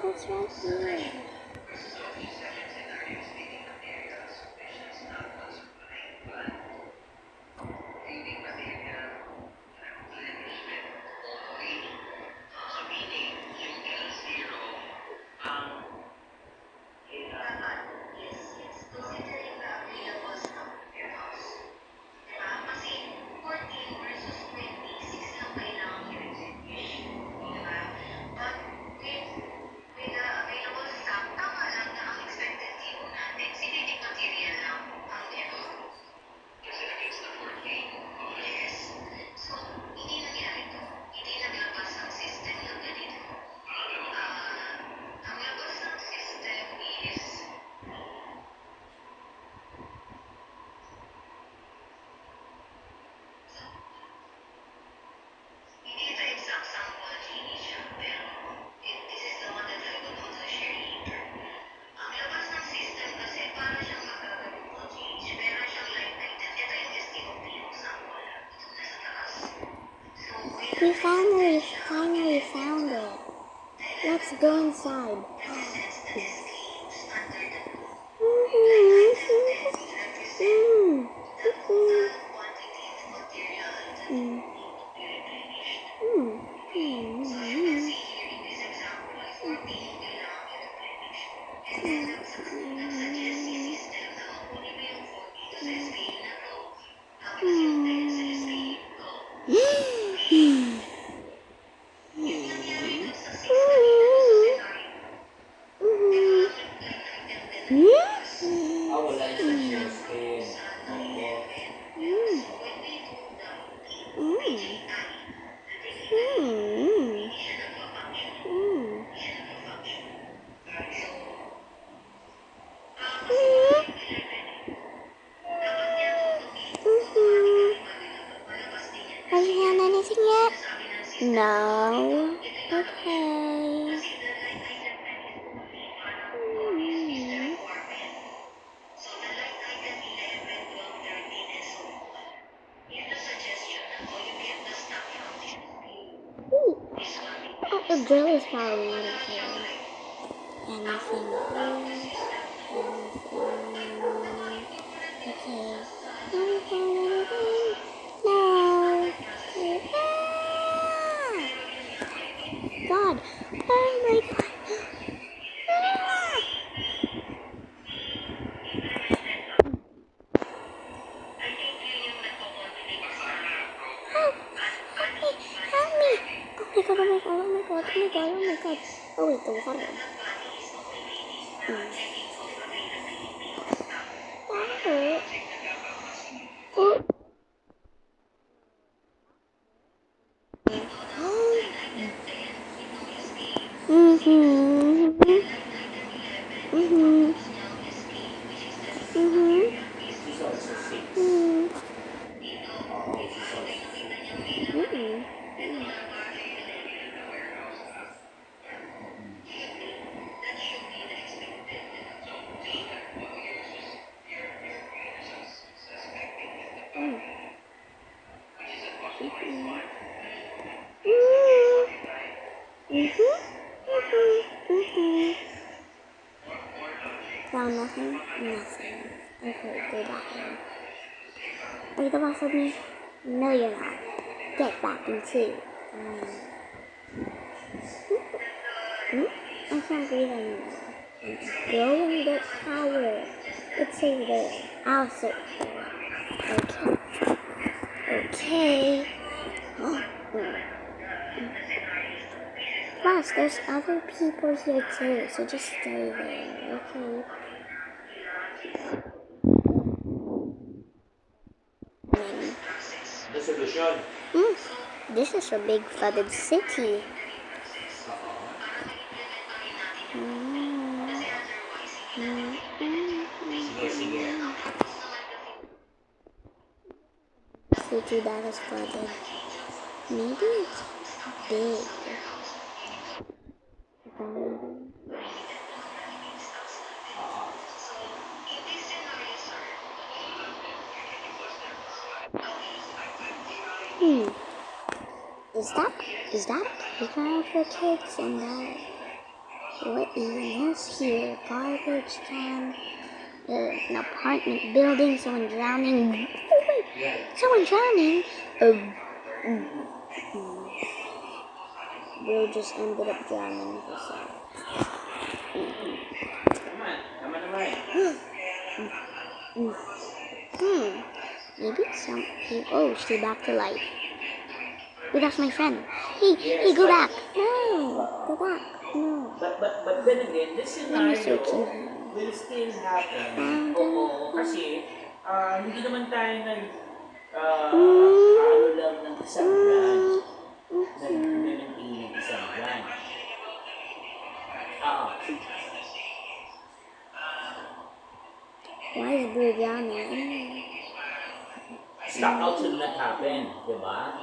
God, it's right here. We finally found it. Let's go inside. Have you found anything yet? No. Okay. Oh, the drill is probably not here. Anything here? Okay. No. God. Oh my God. Help me. Oh my God. Oh wait, the water. That hurt. Oh. Found nothing? Nothing. Okay, go back in. Are you the boss of me? No, you're not. Get back in too. I can't breathe anymore. Go in the tower. It's over there. I'll sit there. Okay. Plus, there's other people here too, so just stay there, okay? This is a big flooded city. City that is flooded. Maybe it's big. Is that a playground for kids? And that What even is here? Garbage can. An apartment building. Someone drowning. Oh wait, someone drowning. Bro just ended up drowning himself. Maybe some people. Oh, she's back to life. Oh, that's my friend. Hey, go back. No, go back. No. But then again, this scenario will still happen. Oo, kasi hindi naman tayo ano lang ng isang brand. Nag-maintain ng isang brand. Why is Blue drowning? Stock out should not happen, di ba?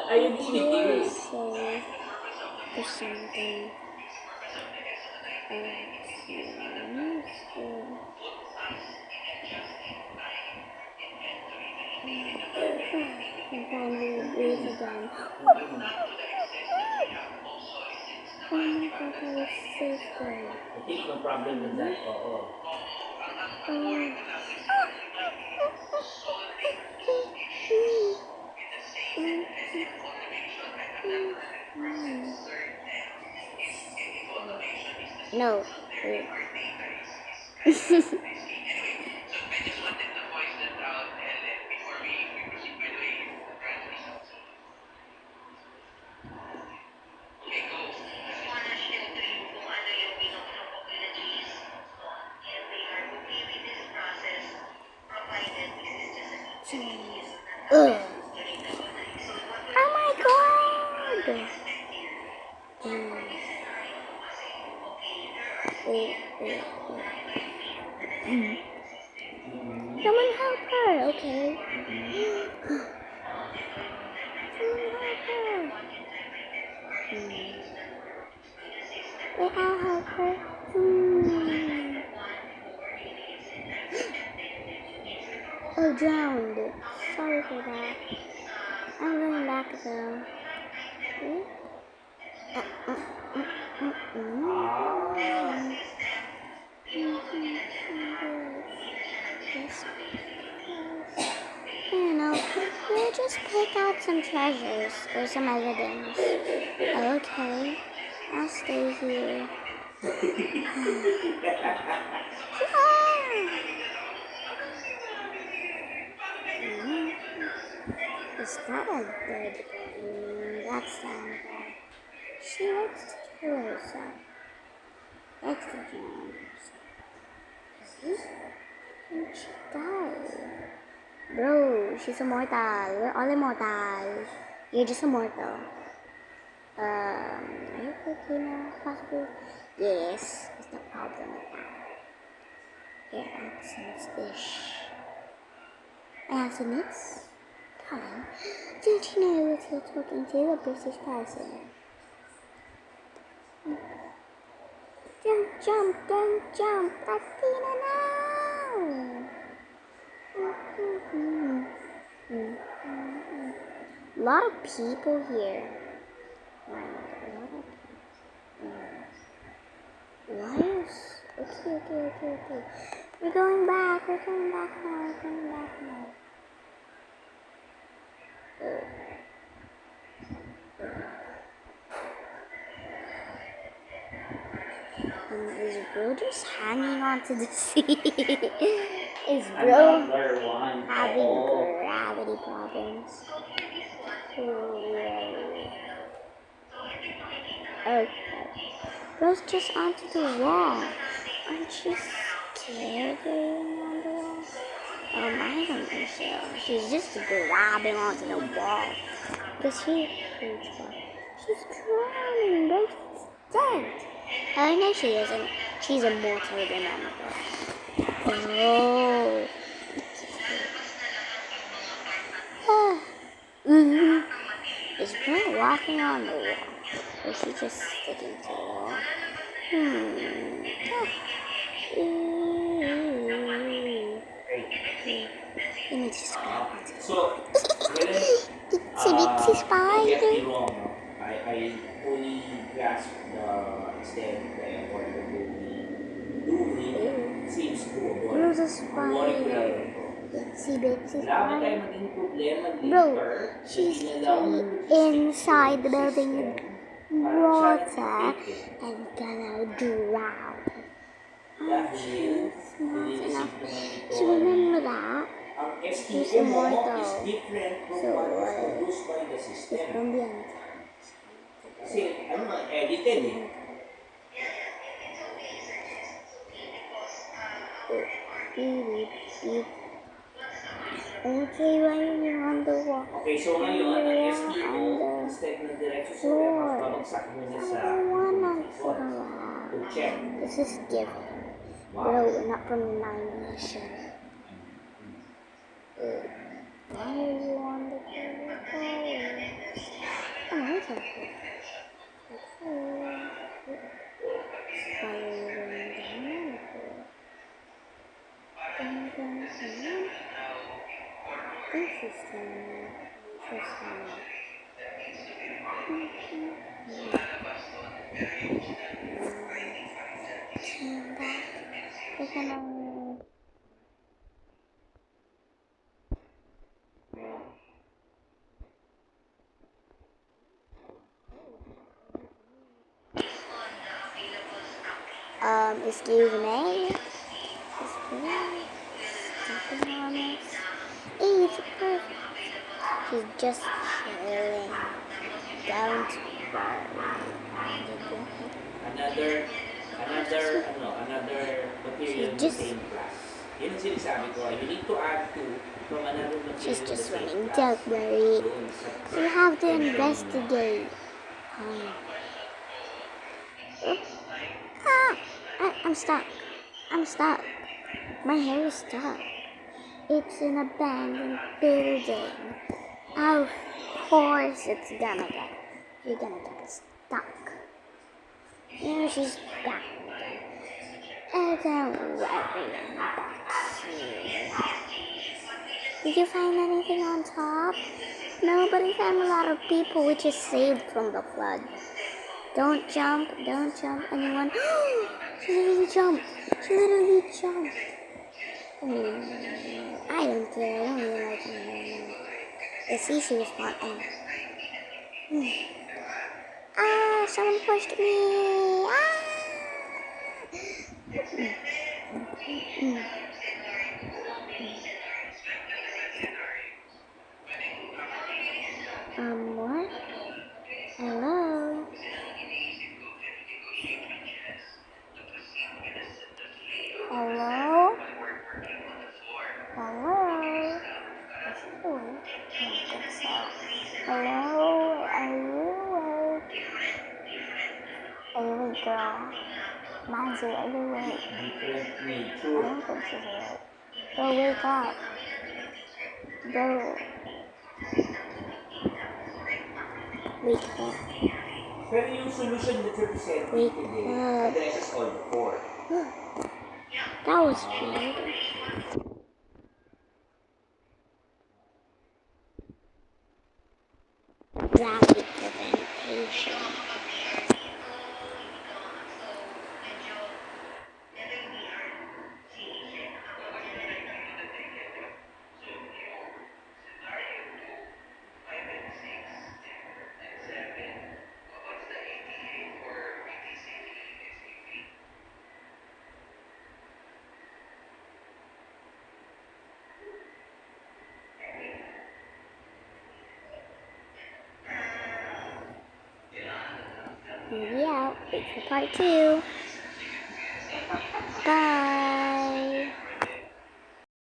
I agree with you. So, there's something. And finally breathe again. Oh my god, that was so scary. I think no problem with that. Oo. No. Oh my god! Someone help her, okay? Someone help her. Wait, I'll help her. Oh, drowned. Sorry for that. I'm going back though. I don't know. We'll just pick out some treasures or some evidence. Okay, I'll stay here. Is that a dead body? That's sad. She likes to kill herself. Likes to drown herself. And she died. Bro, she's immortal. We're all immortal. You're just immortal. Are you okay now? Possibly? Yes. What's the problem with that? Your accents-ish. My accent is? Darling, didn't you know that you're talking to a British person? Don't jump, Athena, no! A lot of people here. Okay. We're going back now. Is bro just hanging onto the sea? Is bro having gravity problems? Okay. Bro's just onto the wall. Aren't you scared going on the wall? I don't think so. She's just grabbing onto the wall. Because she's drowning. Bro's dead. Oh, no, she isn't. She's immortal, remember. Oh. Is Bro walking on the wall? Or is she just sticking to the wall? Let me just grab onto the wall. It's a big spider. I fully grasp Instead, the effort that will be doing seems doable. There's a Ang worry ko lang spider. ito. Bitsy bitsy Malabo tayo spider. maging problema Bro, later na she's ginalaw ng inside the building with system para siya water nag-create and gonna drown. Oh, dahil she's smart enough naman ito to remember that. ang She's STM mo immortal. is different from So what was what? produced by the She's system. from the inside. Kasi ano nga, edited eh. Beep, beep. Okay, why are you on the wall? Okay, so ngayon, ang STO, On instead na diretso sa floor. warehouse, babagsak muna sa I wanna report to check. This is given. Bro, we're not from the 90s. Why are you on the floor? Oh, it's okay. Why are you going down on the floor? Down. This is interesting. We're gonna... excuse me. Stepping on it. Hey, it's perfect. She's just chilling. Don't Another material in the same class. Yun ang sinasabi ko, you need to add to from another material She's in the just same running. class. Don't worry. We have to investigate. I'm stuck. I'm stuck. My hair is stuck. It's an abandoned building. Of course it's gonna get. You're gonna get stuck. Now she's back again. Oh, don't worry about you. Did you find anything on top? No, but I found a lot of people which is saved from the flood. Don't jump, anyone. She literally jumped. I don't care, I don't even like her. The see she was spotting. Ah, someone pushed me. What? Hello? Hello? Hello? Hello? Are you awake? Are you awake, girl? Manzi, are you awake? I don't think she's awake. Bro, wake up. Bro. Wake up. Pero yung solution that you're presenting Wake today up. addresses all the four. That was weird. Rapid presentation. Movie out. Wait for part 2. Bye.